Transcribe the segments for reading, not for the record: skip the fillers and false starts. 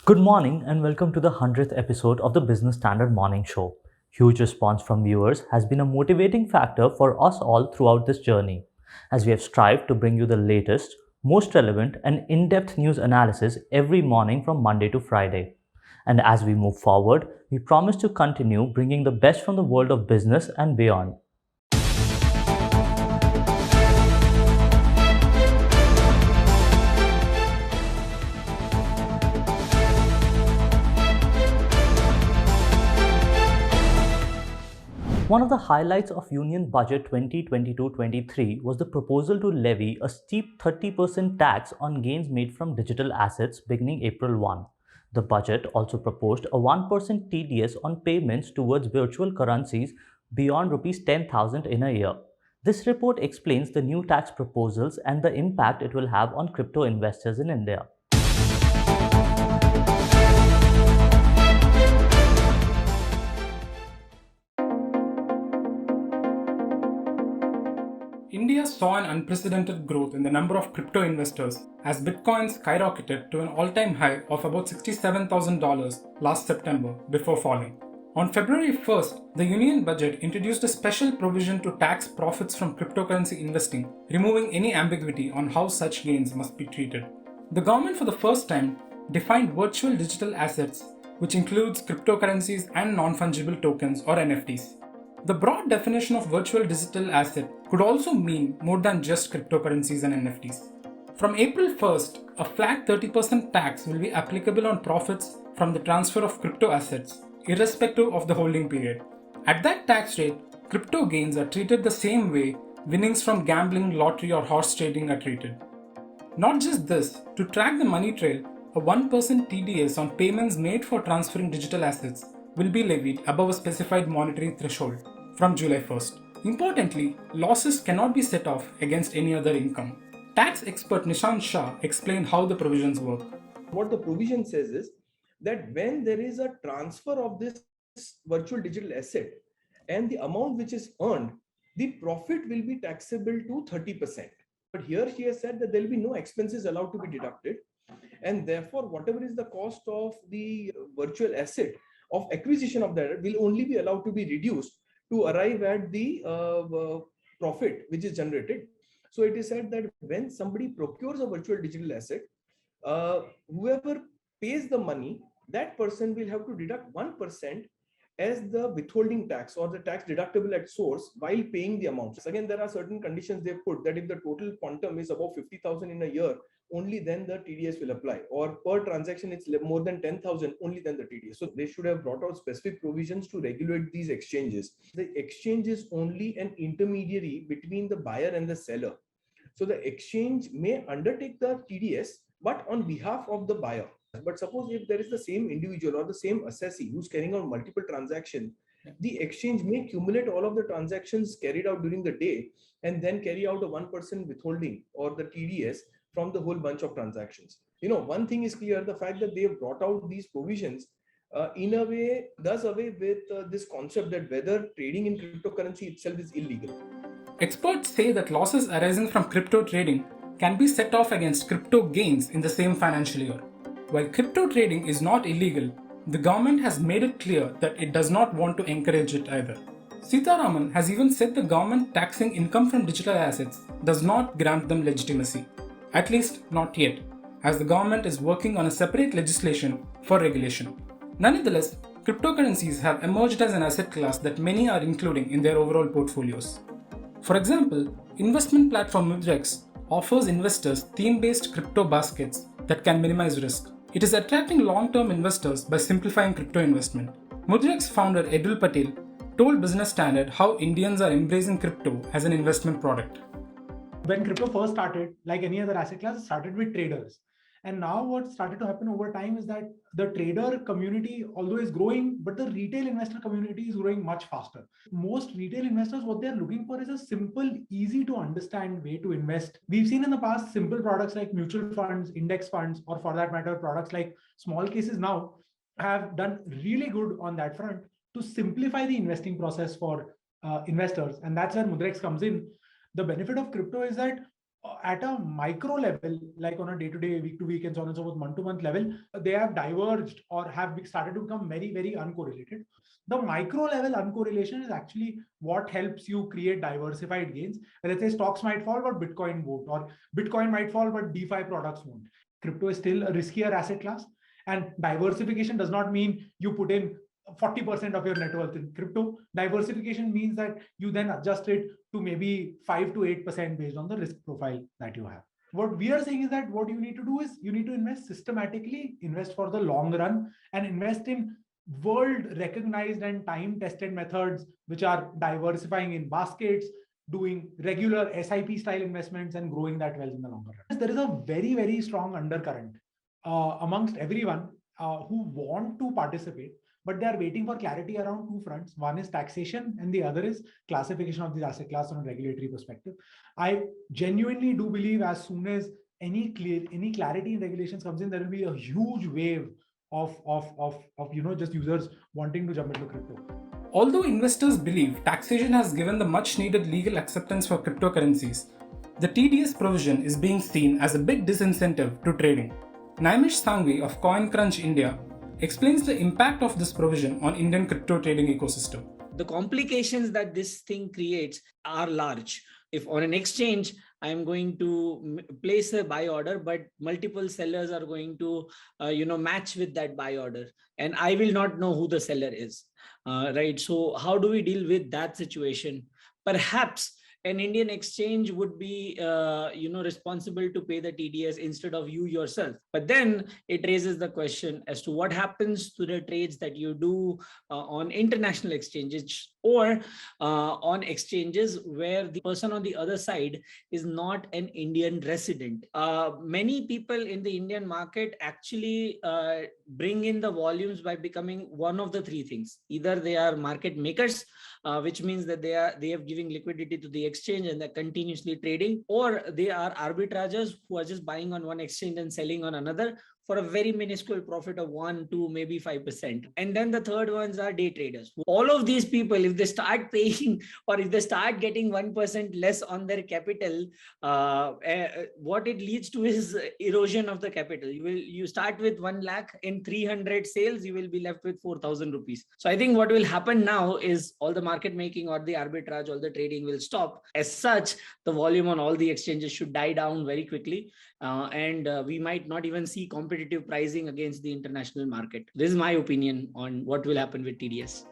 Good morning and welcome to the 100th episode of the Business Standard Morning Show. Huge response from viewers has been a motivating factor for us all throughout this journey, as we have strived to bring you the latest, most relevant, and in depth news analysis every morning from Monday to Friday. And as we move forward, we promise to continue bringing the best from the world of business and beyond. One of the highlights of Union Budget 2022-23 was the proposal to levy a steep 30% tax on gains made from digital assets beginning April 1. The budget also proposed a 1% TDS on payments towards virtual currencies beyond Rs 10,000 in a year. This report explains the new tax proposals and the impact it will have on crypto investors in India. India saw an unprecedented growth in the number of crypto investors as Bitcoin skyrocketed to an all-time high of about $67,000 last September before falling. On February 1st, the Union Budget introduced a special provision to tax profits from cryptocurrency investing, removing any ambiguity on how such gains must be treated. The government for the first time defined virtual digital assets, which includes cryptocurrencies and non-fungible tokens or NFTs. The broad definition of virtual digital asset could also mean more than just cryptocurrencies and NFTs. From April 1st, a flat 30% tax will be applicable on profits from the transfer of crypto assets, irrespective of the holding period. At that tax rate, crypto gains are treated the same way winnings from gambling, lottery, or horse trading are treated. Not just this, to track the money trail, a 1% TDS on payments made for transferring digital assets will be levied above a specified monetary threshold from July 1st. Importantly, losses cannot be set off against any other income. Tax expert Nishant Shah explained how the provisions work. What the provision says is that when there is a transfer of this virtual digital asset and the amount which is earned, the profit will be taxable to 30%. But here she has said that there will be no expenses allowed to be deducted, and therefore whatever is the cost of the virtual asset of acquisition of that will only be allowed to be reduced to arrive at the profit which is generated. So it is said that when somebody procures a virtual digital asset, whoever pays the money, that person will have to deduct 1% as the withholding tax or the tax deductible at source while paying the amounts. Again, there are certain conditions they've put that if the total quantum is above 50,000 in a year, only then the TDS will apply, or per transaction it's more than 10,000, only then the TDS. So they should have brought out specific provisions to regulate these exchanges. The exchange is only an intermediary between the buyer and the seller. So the exchange may undertake the TDS, but on behalf of the buyer. But suppose if there is the same individual or the same assessee who's carrying out multiple transactions, the exchange may accumulate all of the transactions carried out during the day and then carry out a 1% withholding or the TDS from the whole bunch of transactions. One thing is clear, the fact that they have brought out these provisions in a way does away with this concept that whether trading in cryptocurrency itself is illegal. Experts say that losses arising from crypto trading can be set off against crypto gains in the same financial year. While crypto trading is not illegal, the government has made it clear that it does not want to encourage it either. Sitharaman has even said the government taxing income from digital assets does not grant them legitimacy. At least not yet, as the government is working on a separate legislation for regulation. Nonetheless, cryptocurrencies have emerged as an asset class that many are including in their overall portfolios. For example, investment platform Mudrex offers investors theme-based crypto baskets that can minimize risk. It is attracting long-term investors by simplifying crypto investment. Mudrex founder Edul Patel told Business Standard how Indians are embracing crypto as an investment product. When crypto first started, like any other asset class, it started with traders. And now what started to happen over time is that the trader community, although is growing, but the retail investor community is growing much faster. Most retail investors, what they're looking for is a simple, easy to understand way to invest. We've seen in the past simple products like mutual funds, index funds, or for that matter, products like small cases now have done really good on that front to simplify the investing process for investors. And that's where Mudrex comes in. The benefit of crypto is that at a micro level, like on a day-to-day, week-to-week, and so on and so forth, month-to-month level, they have diverged or have started to become very, very uncorrelated. The micro level uncorrelation is actually what helps you create diversified gains. Let's say stocks might fall, but Bitcoin won't, or Bitcoin might fall, but DeFi products won't. Crypto is still a riskier asset class, and diversification does not mean you put in 40% of your net worth in crypto. Diversification means that you then adjust it to maybe 5 to 8% based on the risk profile that you have. What we are saying is that what you need to do is you need to invest systematically, invest for the long run, and invest in world recognized and time tested methods, which are diversifying in baskets, doing regular SIP style investments, and growing that wealth in the longer run. There is a very, very strong undercurrent amongst everyone who want to participate, but they are waiting for clarity around two fronts. One is taxation, and the other is classification of the asset class on a regulatory perspective. I genuinely do believe as soon as any clarity in regulations comes in, there will be a huge wave of just users wanting to jump into crypto. Although investors believe taxation has given the much needed legal acceptance for cryptocurrencies, the TDS provision is being seen as a big disincentive to trading. Naimish Sangvi of CoinCrunch India explains the impact of this provision on Indian crypto trading ecosystem. The complications that this thing creates are large. If on an exchange, I'm going to place a buy order, but multiple sellers are going to, match with that buy order, and I will not know who the seller is, right? So how do we deal with that situation? Perhaps an Indian exchange would be, responsible to pay the TDS instead of you yourself. But then it raises the question as to what happens to the trades that you do on international exchanges or on exchanges where the person on the other side is not an Indian resident. Many people in the Indian market actually bring in the volumes by becoming one of the three things. Either they are market makers, which means that they have giving liquidity to the exchange and they're continuously trading, or they are arbitrageurs who are just buying on one exchange and selling on another for a very minuscule profit of 1 to maybe 5%. And then the third ones are day traders. All of these people, if they start paying or if they start getting 1% less on their capital, what it leads to is erosion of the capital. You start with 1 lakh in 300 sales, you will be left with 4,000 rupees. So I think what will happen now is all the market making or the arbitrage, all the trading will stop. As such, the volume on all the exchanges should die down very quickly. And we might not even see competitive pricing against the international market. This is my opinion on what will happen with TDS.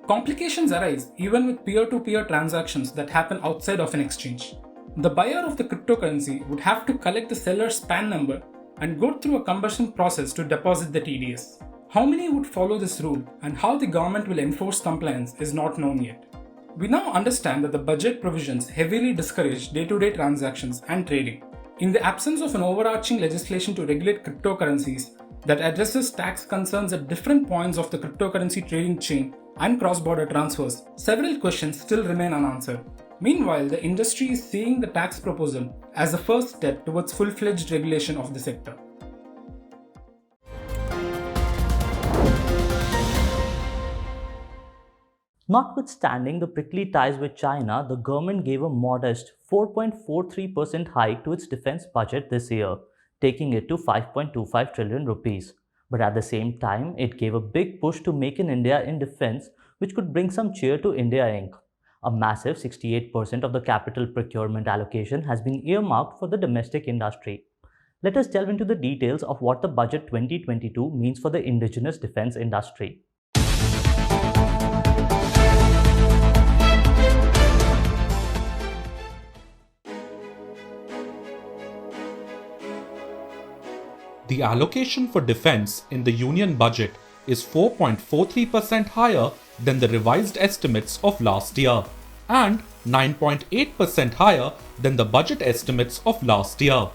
Complications arise even with peer-to-peer transactions that happen outside of an exchange. The buyer of the cryptocurrency would have to collect the seller's PAN number and go through a cumbersome process to deposit the TDS. How many would follow this rule and how the government will enforce compliance is not known yet. We now understand that the budget provisions heavily discourage day-to-day transactions and trading. In the absence of an overarching legislation to regulate cryptocurrencies that addresses tax concerns at different points of the cryptocurrency trading chain and cross-border transfers, several questions still remain unanswered. Meanwhile, the industry is seeing the tax proposal as a first step towards full-fledged regulation of the sector. Notwithstanding the prickly ties with China, the government gave a modest 4.43% hike to its defense budget this year, taking it to 5.25 trillion rupees. But at the same time, it gave a big push to Make in India in defense, which could bring some cheer to India Inc. A massive 68% of the capital procurement allocation has been earmarked for the domestic industry. Let us delve into the details of what the Budget 2022 means for the indigenous defense industry. The allocation for defense in the union budget is 4.43% higher than the revised estimates of last year and 9.8% higher than the budget estimates of last year.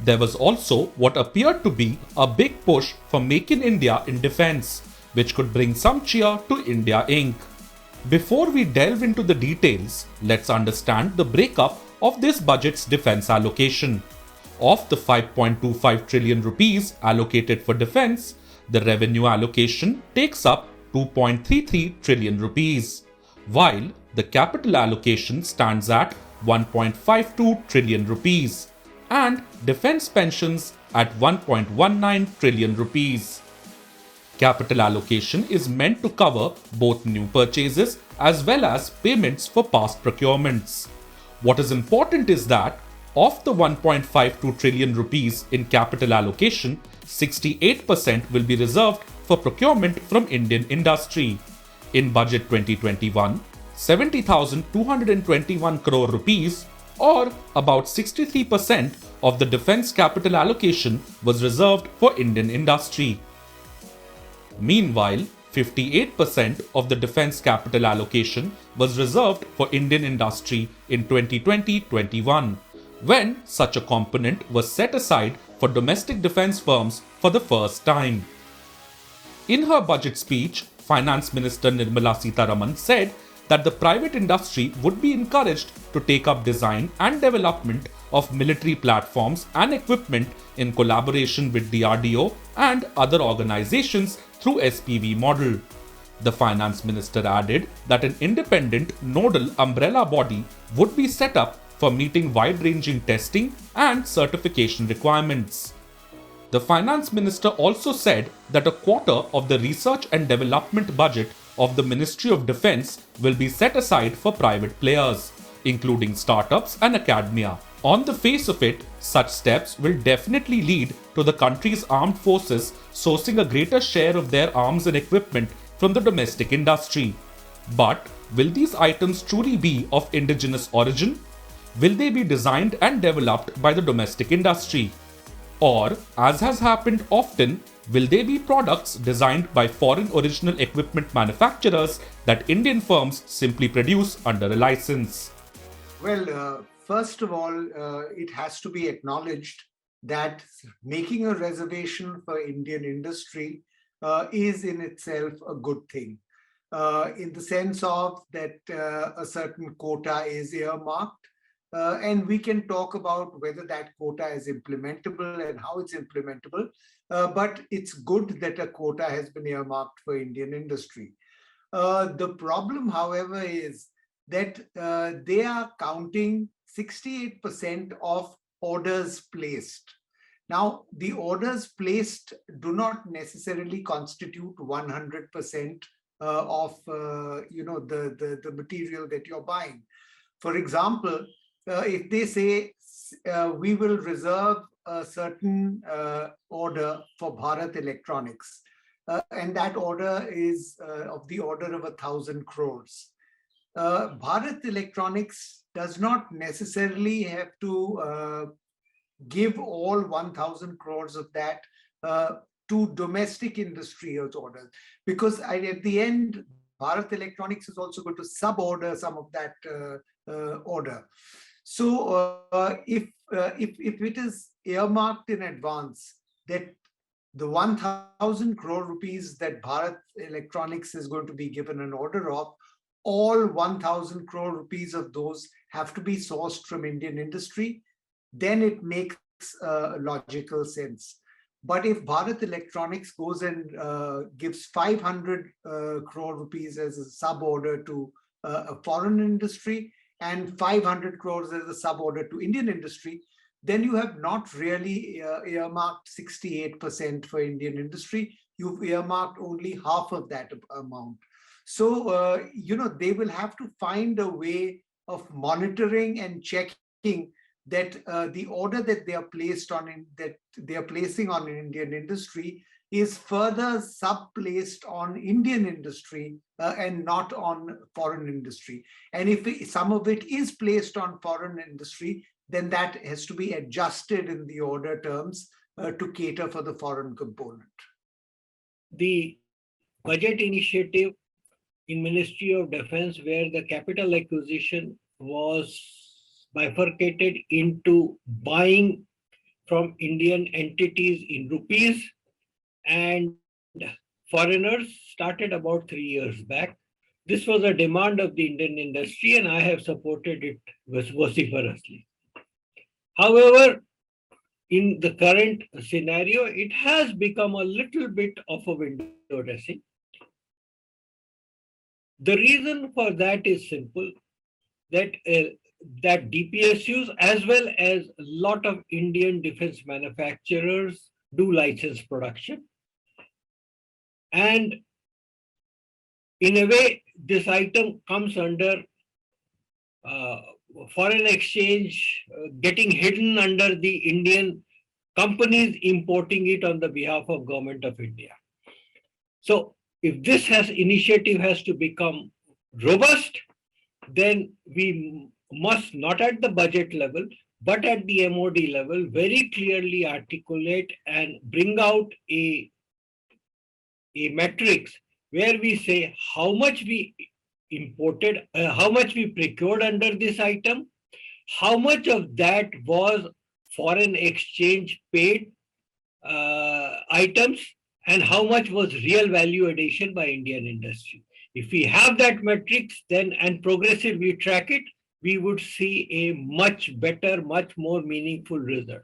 There was also what appeared to be a big push for Make in India in defense, which could bring some cheer to India Inc. Before we delve into the details, let's understand the breakup of this budget's defense allocation. Of the 5.25 trillion rupees allocated for defense, the revenue allocation takes up 2.33 trillion rupees, while the capital allocation stands at 1.52 trillion rupees, and defense pensions at 1.19 trillion rupees. Capital allocation is meant to cover both new purchases as well as payments for past procurements. What is important is that of the 1.52 trillion rupees in capital allocation, 68% will be reserved for procurement from Indian industry. In budget 2021, 70,221 crore rupees, or about 63% of the defense capital allocation, was reserved for Indian industry. Meanwhile, 58% of the defense capital allocation was reserved for Indian industry in 2020-21, when such a component was set aside for domestic defense firms for the first time. In her budget speech, Finance Minister Nirmala Sitharaman said that the private industry would be encouraged to take up design and development of military platforms and equipment in collaboration with DRDO and other organizations through SPV model. The Finance Minister added that an independent nodal umbrella body would be set up for meeting wide-ranging testing and certification requirements. The Finance Minister also said that a quarter of the research and development budget of the Ministry of Defence will be set aside for private players, including startups and academia. On the face of it, such steps will definitely lead to the country's armed forces sourcing a greater share of their arms and equipment from the domestic industry. But will these items truly be of indigenous origin? Will they be designed and developed by the domestic industry? Or, as has happened often, will they be products designed by foreign original equipment manufacturers that Indian firms simply produce under a license? Well, first of all, it has to be acknowledged that making a reservation for Indian industry is in itself a good thing, in the sense of that a certain quota is earmarked. And we can talk about whether that quota is implementable and how it's implementable. But it's good that a quota has been earmarked for Indian industry. The problem, however, is that they are counting 68% of orders placed. Now, the orders placed do not necessarily constitute 100% of the material that you're buying. For example, if they say we will reserve a certain order for Bharat Electronics, and that order is of the order of 1,000 crores. Bharat Electronics does not necessarily have to give all 1,000 crores of that to domestic industry orders, because at the end, Bharat Electronics is also going to suborder some of that order. So if it is earmarked in advance that the 1,000 crore rupees that Bharat Electronics is going to be given an order of, all 1,000 crore rupees of those have to be sourced from Indian industry, then it makes logical sense. But if Bharat Electronics goes and gives 500 crore rupees as a sub-order to a foreign industry and 500 crores as a sub-order to Indian industry, then you have not really earmarked 68% for Indian industry. You've earmarked only half of that amount. So, they will have to find a way of monitoring and checking that the order that they are placing on Indian industry is further sub-placed on Indian industry and not on foreign industry. And if some of it is placed on foreign industry, then that has to be adjusted in the order terms to cater for the foreign component. The budget initiative in Ministry of Defense, where the capital acquisition was bifurcated into buying from Indian entities in rupees and foreigners, started about 3 years back. This was a demand of the Indian industry, and I have supported it vociferously. However, in the current scenario, it has become a little bit of a window dressing. The reason for that is simple, that that DPSUs as well as a lot of Indian defense manufacturers do license production. And in a way, this item comes under foreign exchange getting hidden under the Indian companies importing it on the behalf of Government of India. So if this initiative has to become robust, then we must, not at the budget level, but at the MOD level, very clearly articulate and bring out a matrix where we say how much we imported, how much we procured under this item, how much of that was foreign exchange paid items, and how much was real value addition by Indian industry. If we have that matrix, then and progressively track it, we would see a much better, much more meaningful result.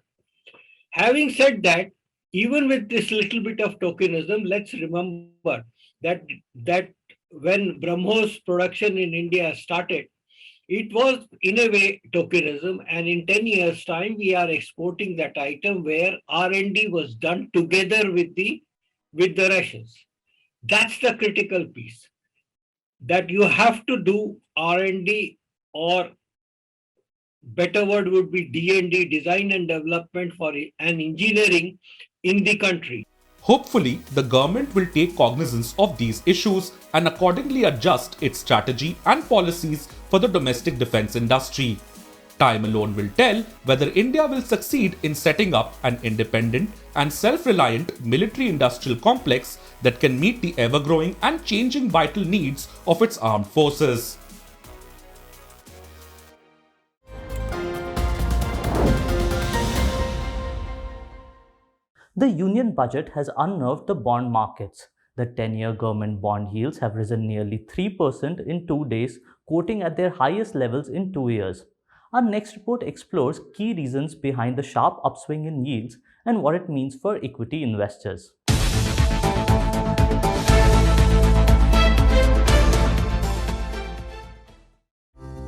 Having said that, even with this little bit of tokenism, let's remember that when BrahMos production in India started, it was in a way tokenism, and in 10 years' time, we are exporting that item where R&D was done together with the Russians. That's the critical piece, that you have to do R&D, or better word would be D&D, design and development for an engineering in the country. Hopefully, the government will take cognizance of these issues and accordingly adjust its strategy and policies for the domestic defense industry. Time alone will tell whether India will succeed in setting up an independent and self-reliant military-industrial complex that can meet the ever-growing and changing vital needs of its armed forces. The union budget has unnerved the bond markets. The 10-year government bond yields have risen nearly 3% in 2 days, quoting at their highest levels in 2 years. Our next report explores key reasons behind the sharp upswing in yields and what it means for equity investors.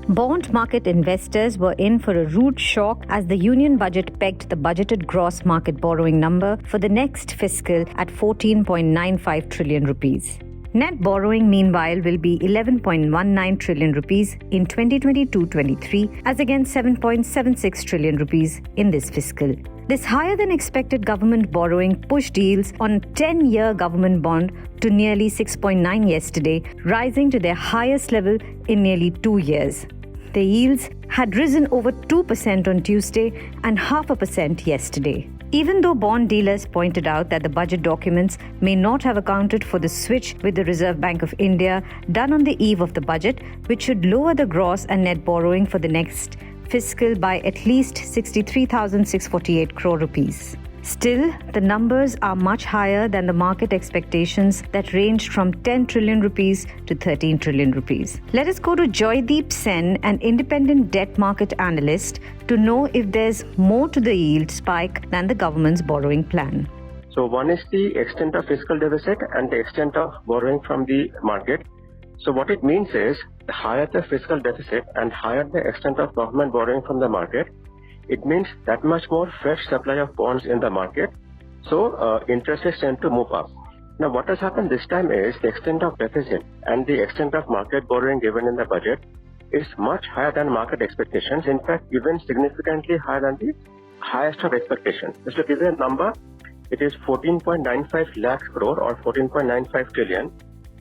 Bond market investors were in for a rude shock as the union budget pegged the budgeted gross market borrowing number for the next fiscal at 14.95 trillion rupees. Net borrowing, meanwhile, will be 11.19 trillion rupees in 2022-23 as against 7.76 trillion rupees in this fiscal. This higher than expected government borrowing pushed yields on 10-year government bond to nearly 6.9 yesterday, rising to their highest level in nearly 2 years. The yields had risen over 2% on Tuesday and 0.5% yesterday. Even though bond dealers pointed out that the budget documents may not have accounted for the switch with the Reserve Bank of India done on the eve of the budget, which should lower the gross and net borrowing for the next fiscal by at least 63,648 crore rupees. Still, the numbers are much higher than the market expectations that ranged from 10 trillion rupees to 13 trillion rupees. Let us go to Joydeep Sen, an independent debt market analyst, to know if there's more to the yield spike than the government's borrowing plan. So one is the extent of fiscal deficit and the extent of borrowing from the market. So what it means is, the higher the fiscal deficit and higher the extent of government borrowing from the market, it means that much more fresh supply of bonds in the market. So interest rates tend to move up. Now what has happened this time is the extent of deficit and the extent of market borrowing given in the budget is much higher than market expectations. In fact, even significantly higher than the highest of expectations. Just to give you a number, it is 14.95 lakh crore or 14.95 trillion.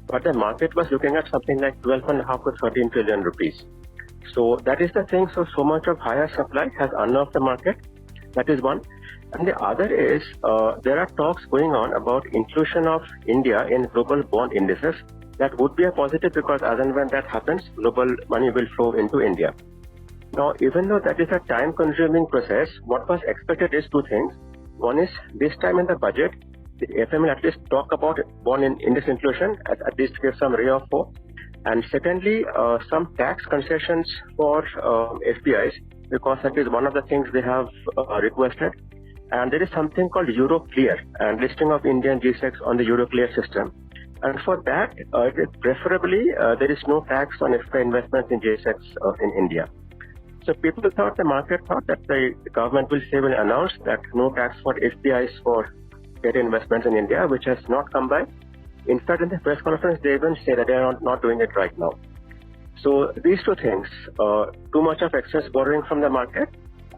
But the market was looking at something like 12.5 to 13 trillion rupees. So that is the thing. So much of higher supply has unnerved the market. That is one. And the other is there are talks going on about inclusion of India in global bond indices. That would be a positive because as and when that happens, global money will flow into India. Now, even though that is a time-consuming process, what was expected is two things. One is this time in the budget, the FM will at least talk about bond index inclusion, at least give some ray of hope. And secondly, some tax concessions for FPIs, because that is one of the things they have requested. And there is something called Euroclear and listing of Indian G-Secs on the Euroclear system. And for that, preferably, there is no tax on FPI investments in G-Secs in India. So people thought, the market thought that the government will announce that no tax for FDIs for debt investments in India, which has not come by. In fact, in the press conference, they even say that they are not doing it right now. So these two things, too much of excess borrowing from the market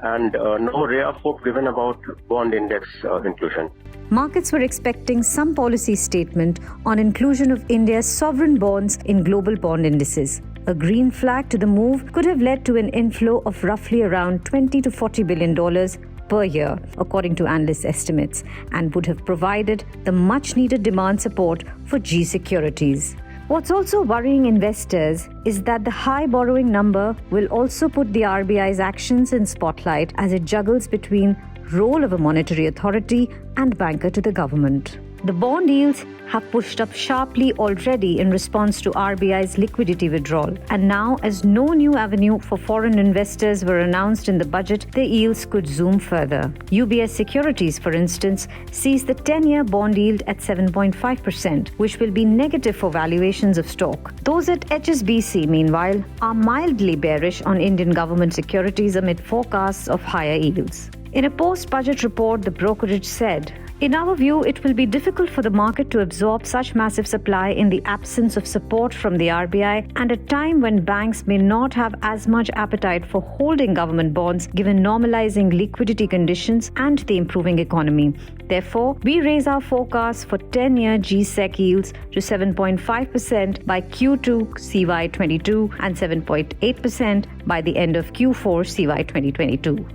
and no ray of hope given about bond index inclusion. Markets were expecting some policy statement on inclusion of India's sovereign bonds in global bond indices. A green flag to the move could have led to an inflow of roughly around $20 to $40 billion per year, according to analyst estimates, and would have provided the much-needed demand support for G securities. What's also worrying investors is that the high borrowing number will also put the RBI's actions in spotlight as it juggles between role of a monetary authority and banker to the government. The bond yields have pushed up sharply already in response to RBI's liquidity withdrawal. And now, as no new avenue for foreign investors were announced in the budget, the yields could zoom further. UBS Securities, for instance, sees the 10-year bond yield at 7.5%, which will be negative for valuations of stock. Those at HSBC, meanwhile, are mildly bearish on Indian government securities amid forecasts of higher yields. In a post-budget report, the brokerage said, "In our view, it will be difficult for the market to absorb such massive supply in the absence of support from the RBI and at a time when banks may not have as much appetite for holding government bonds given normalizing liquidity conditions and the improving economy. Therefore, we raise our forecast for 10-year G-Sec yields to 7.5% by Q2 CY22 and 7.8% by the end of Q4 CY 2022.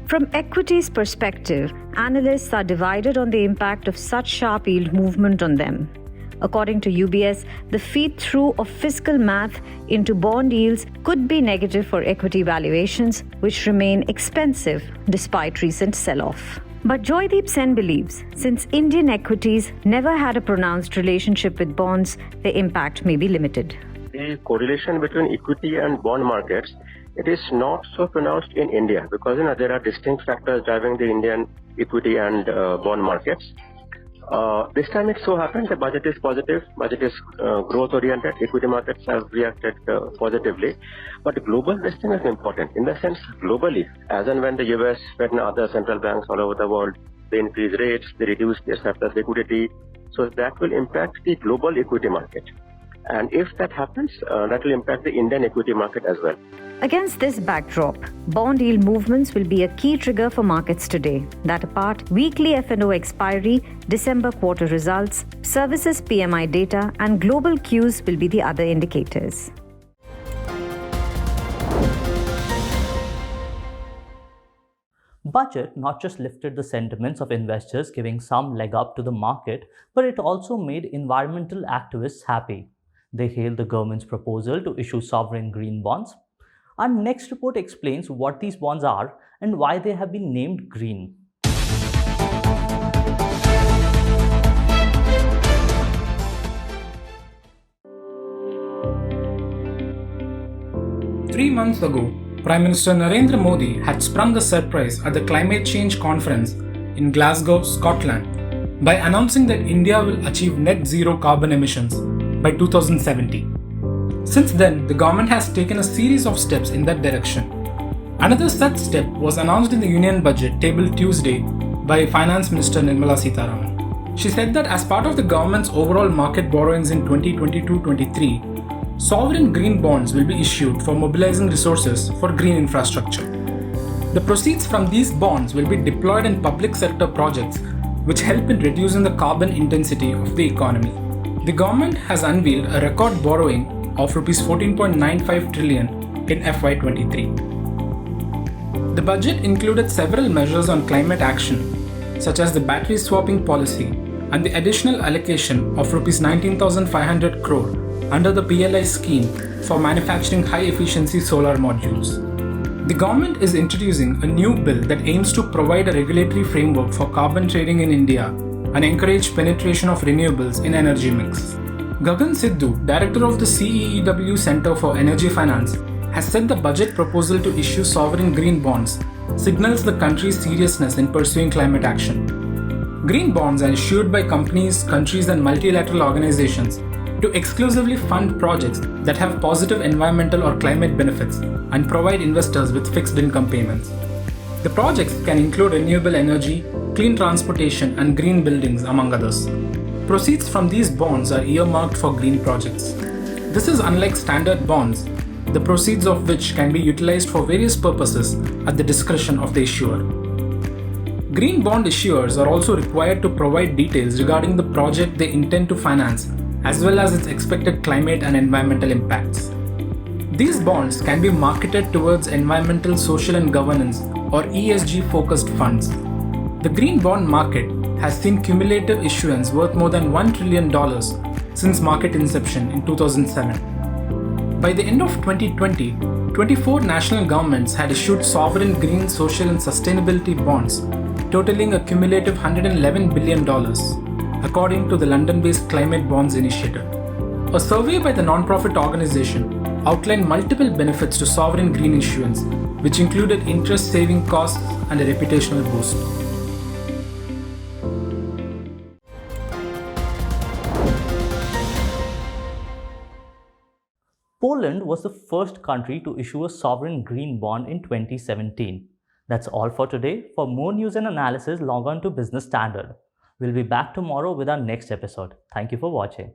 From equities perspective, analysts are divided on the impact of such sharp yield movement on them. According to UBS, the feed-through of fiscal math into bond yields could be negative for equity valuations, which remain expensive despite recent sell-off. But Joydeep Sen believes, since Indian equities never had a pronounced relationship with bonds, the impact may be limited. The correlation between equity and bond markets, it is not so pronounced in India because there are distinct factors driving the Indian equity and bond markets. This time it so happened the budget is positive, budget is growth oriented, equity markets have reacted positively. But global listing is important in the sense globally, as and when the US, Fed and other central banks all over the world, they increase rates, they reduce their surplus liquidity. So that will impact the global equity market. And if that happens, that will impact the Indian equity market as well. Against this backdrop, bond yield movements will be a key trigger for markets today. That apart, weekly F&O expiry, December quarter results, services PMI data, and global cues will be the other indicators. Budget not just lifted the sentiments of investors, giving some leg up to the market, but it also made environmental activists happy. They hailed the government's proposal to issue sovereign green bonds. Our next report explains what these bonds are and why they have been named green. Three months ago, Prime Minister Narendra Modi had sprung a surprise at the climate change conference in Glasgow, Scotland, by announcing that India will achieve net zero carbon emissions by 2070. Since then, the government has taken a series of steps in that direction. Another such step was announced in the Union Budget tabled Tuesday by Finance Minister Nirmala Sitharaman. She said that as part of the government's overall market borrowings in 2022-23, sovereign green bonds will be issued for mobilizing resources for green infrastructure. The proceeds from these bonds will be deployed in public sector projects which help in reducing the carbon intensity of the economy. The government has unveiled a record borrowing of Rs 14.95 trillion in FY23. The budget included several measures on climate action, such as the battery swapping policy and the additional allocation of Rs 19,500 crore under the PLI scheme for manufacturing high-efficiency solar modules. The government is introducing a new bill that aims to provide a regulatory framework for carbon trading in India and encourage penetration of renewables in energy mix. Gagan Sidhu, director of the CEEW Center for Energy Finance, has said the budget proposal to issue sovereign green bonds signals the country's seriousness in pursuing climate action. Green bonds are issued by companies, countries, and multilateral organizations to exclusively fund projects that have positive environmental or climate benefits and provide investors with fixed income payments. The projects can include renewable energy, clean transportation, and green buildings, among others. Proceeds from these bonds are earmarked for green projects. This is unlike standard bonds, the proceeds of which can be utilized for various purposes at the discretion of the issuer. Green bond issuers are also required to provide details regarding the project they intend to finance, as well as its expected climate and environmental impacts. These bonds can be marketed towards environmental, social and governance or ESG-focused funds. The green bond market has seen cumulative issuance worth more than $1 trillion since market inception in 2007. By the end of 2020, 24 national governments had issued sovereign green, social and sustainability bonds totaling a cumulative $111 billion, according to the London-based Climate Bonds Initiative. A survey by the non-profit organization outlined multiple benefits to sovereign green issuance, which included interest saving costs and a reputational boost. Poland was the first country to issue a sovereign green bond in 2017. That's all for today. For more news and analysis, log on to Business Standard. We'll be back tomorrow with our next episode. Thank you for watching.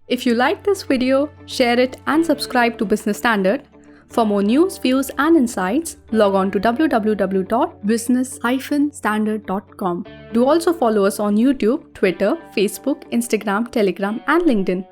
If you liked this video, share it and subscribe to Business Standard. For more news, views and insights, log on to www.business-standard.com. Do also follow us on YouTube, Twitter, Facebook, Instagram, Telegram and LinkedIn.